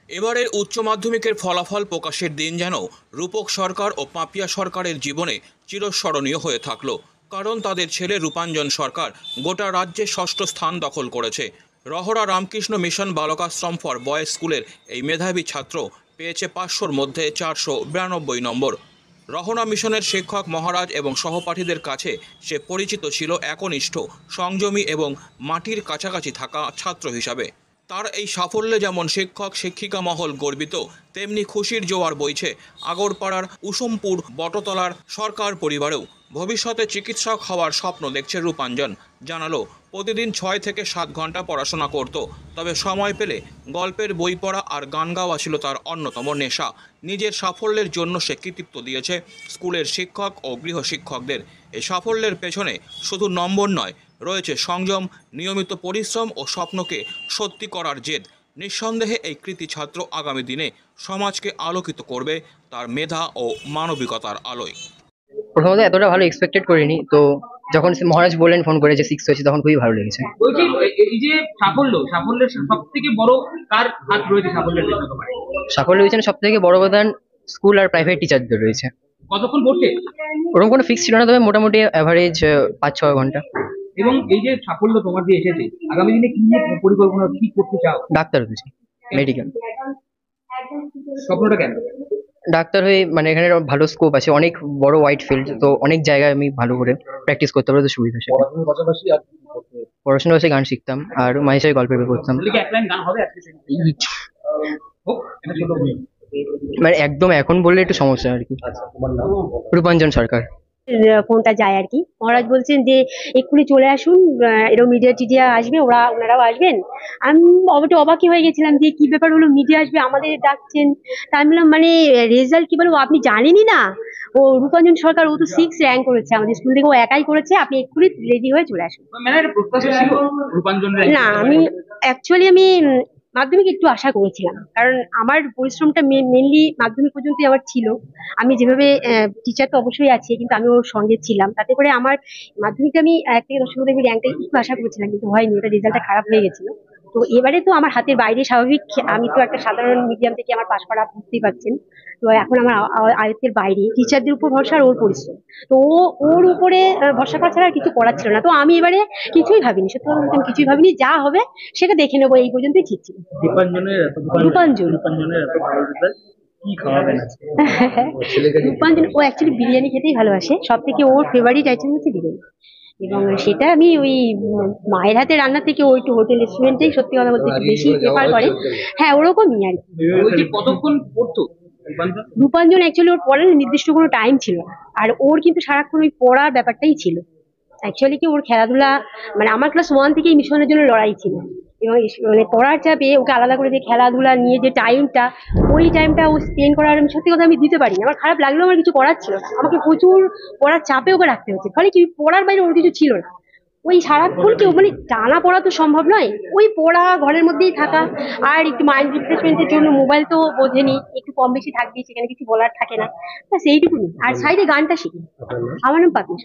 এবারের উচ্চ মাধ্যমিকের ফলাফল প্রকাশের দিন যেন রূপক সরকার ও পাপিয়া সরকারের জীবনে চিরস্মরণীয় হয়ে থাকলো। কারণ তাদের ছেলে রূপাঞ্জন সরকার গোটা রাজ্যে ষষ্ঠ স্থান দখল করেছে। Rahara Ramakrishna mission Balakashram for boys স্কুলের এই মেধাবী ছাত্র পেয়েছে 500-র মধ্যে 492 নম্বর। রহরা মিশনের শিক্ষক মহারাজ এবং সহপাঠীদের কাছে সে পরিচিত ছিল একনিষ্ঠ, সংযমী এবং মাটির কাছাকাছি থাকা ছাত্র হিসাবে। তার এই সাফল্যে যেমন শিক্ষক শিক্ষিকা মহল গর্বিত, তেমনি খুশির জোয়ার বইছে আগরপাড়ার উসমপুর বটতলার সরকার পরিবারেও। ভবিষ্যতে চিকিৎসক হওয়ার স্বপ্ন দেখছে রূপাঞ্জন। জানালো, প্রতিদিন 6 থেকে 7 ঘন্টা পড়াশোনা করত, তবে সময় পেলে গল্পের বই পড়া আর গান গাওয়া ছিল তার অন্যতম নেশা। নিজের সাফল্যের জন্য সে কৃতিত্ব দিয়েছে স্কুলের শিক্ষক ও গৃহশিক্ষকদের। এই সাফল্যের পেছনে শুধু নম্বর নয়, রয়েছে সংযম, নিয়মিত পরিশ্রম ও স্বপ্নকে সত্যি করার জেদ। নিঃসন্দেহে এই কৃতি ছাত্র আগামী দিনে সমাজকে আলোকিত করবে তার মেধা ও মানবিকতার আলোয়। প্রথমত এতটা ভালো এক্সপেক্টেড করিনি, তো যখন মহারাজ বললেন ফোন করে যে 6 হয়েছে তখন খুবই ভালো লেগেছে। বলছি, এই যে সাফল্যের সব থেকে বড় কার হাত রয়েছে সাফল্যের জন্য তোমার? সাফল্যের পিছনে সব থেকে বড় অবদান স্কুল আর প্রাইভেট টিচারদের রয়েছে। কতক্ষণ পড়তে? ওরকম কোনো ফিক্স ছিল না, তবে মোটামুটি অ্যাভারেজ 5-6 ঘন্টা। এবং এই যে সাফল্য তোমার যে এসেছে, আগামী দিনে কি নিয়ে পরিকল্পনা, কি করতে চাও? ডাক্তার হয়েছে, মেডিকেল। স্বপ্নটা কেন? ডাক্তার হয়ে মানে এখানে ভালো স্কোপ আছে, অনেক বড় ওয়াইড ফিল্ড, তো অনেক জায়গায় আমি ভালো করে প্র্যাকটিস করতে পারবো, তো সুবিধা সেটা। পড়াশোনার পাশাপাশি আর কি করতে? পড়াশোনার পাশে গান শিখতাম আর মাঝে সাঝে গল্পের বই পড়তাম। কি এক লাইন গান হবে আজকে? হোক, এটা ছোট বই। মানে একদম এখন বললে একটু সমস্যা আর কি। আচ্ছা, তোমার নাম? রূপাঞ্জন সরকার। ফোনটা যায় আর কি। মহারাজ বলছেন যে এক্ষুনি চলে আসুন, এরকম মিডিয়া টিডিয়া আসবে, ওনারাও আসবেন। আমি একটু অবাকই হয়ে গেছিলাম যে কি ব্যাপার হলো, মিডিয়া আসবে, আমাদের ডাকছেন। তা আমি বললাম মানে রেজাল্ট কি বলবো, আপনি জানেনই না? ও রূপাঞ্জন সরকার, ও তো 6 র্যাঙ্ক করেছে আমাদের স্কুল থেকে, ও একাই করেছে। আপনি এক্ষুনি রেডি হয়ে চলে আসুন। মানে একটা প্রত্যাশা ছিল রূপাঞ্জনের? না, আমি অ্যাকচুয়ালি মাধ্যমিক একটু আশা করেছিলাম, কারণ আমার পরিশ্রমটা মেনলি মাধ্যমিক পর্যন্তই আমার ছিল। আমি যেভাবে টিচার তো অবশ্যই আছে, কিন্তু আমি ওর সঙ্গে ছিলাম, তাতে করে আমার মাধ্যমিকে আমি 1 থেকে 10 মধ্যে র্যাঙ্কটা একটু আশা করেছিলাম, কিন্তু হয়নি, ওটা রেজাল্টটা খারাপ হয়ে গেছিল। তো এবারে তো আমার হাতের বাইরে, স্বাভাবিক। আমি তো একটা সাধারণ মিডিয়াম থেকে আমার পাশ করা, বুঝতেই পারছেন। তো এখন আমার আয়ত্তের বাইরে টিচারদের উপর ভরসা আর ওর পরিশ্রম। তো ওর উপরে ভরসা করা ছাড়া আর কিছু করার ছিল না। তো আমি এবারে কিছুই ভাবিনি, সত্যি কথা বলতে আমি কিছুই ভাবিনি, যা হবে সেটা দেখে নেবো, এই পর্যন্তই ঠিক ছিল। রূপাঞ্জন কি খাওয়াবেন আজকে? রূপাঞ্জন ও অ্যাকচুয়ালি বিরিয়ানি খেতেই ভালোবাসে, সব থেকে ওর ফেভারিট আইটেম হচ্ছে বিরিয়ানি। এবং সেটা আমি ওই মায়ের হাতে রান্না থেকে ওই হোটেল রেস্টুরেন্টেই সত্যি কথা বলতে একটু বেশি প্রেফার করে। হ্যাঁ, ওরকমই আর কি। কতক্ষণ পড়তো রূপাঞ্জন? অ্যাকচুয়ালি ওর পড়ার নির্দিষ্ট কোনো টাইম ছিল না, আর ওর কিন্তু সারাক্ষণ ওই পড়ার ব্যাপারটাই ছিল। অ্যাকচুয়ালি কি ওর খেলাধুলা, মানে আমার ক্লাস 1 থেকে মিশনের জন্য লড়াই ছিল, এবং মানে পড়ার চাপে ওকে আলাদা করে যে খেলাধুলা নিয়ে যে টাইমটা, ওই টাইমটা ও স্পেন্ড করার আমি সত্যি কথা আমি দিতে পারিনি। আমার খারাপ লাগলেও আমার কিছু করার ছিল না, আমাকে প্রচুর পড়ার চাপে ওকে রাখতে হচ্ছে, ফলে কি পড়ার বাইরে ওর কিছু ছিল না। ওই সারাক্ষণ কি মানে টানা পড়া তো সম্ভব নয়, ওই পড়া, ঘরের মধ্যেই থাকা, আর একটু মাইন্ড রিফ্রেশমেন্টের জন্য মোবাইল তো বোঝেনি, একটু কম বেশি থাকবেই, সেখানে কিছু বলার থাকে না, সেইটুকুনি। আর সাইডে গানটা শিখি। আমার নাম পাপিয়া।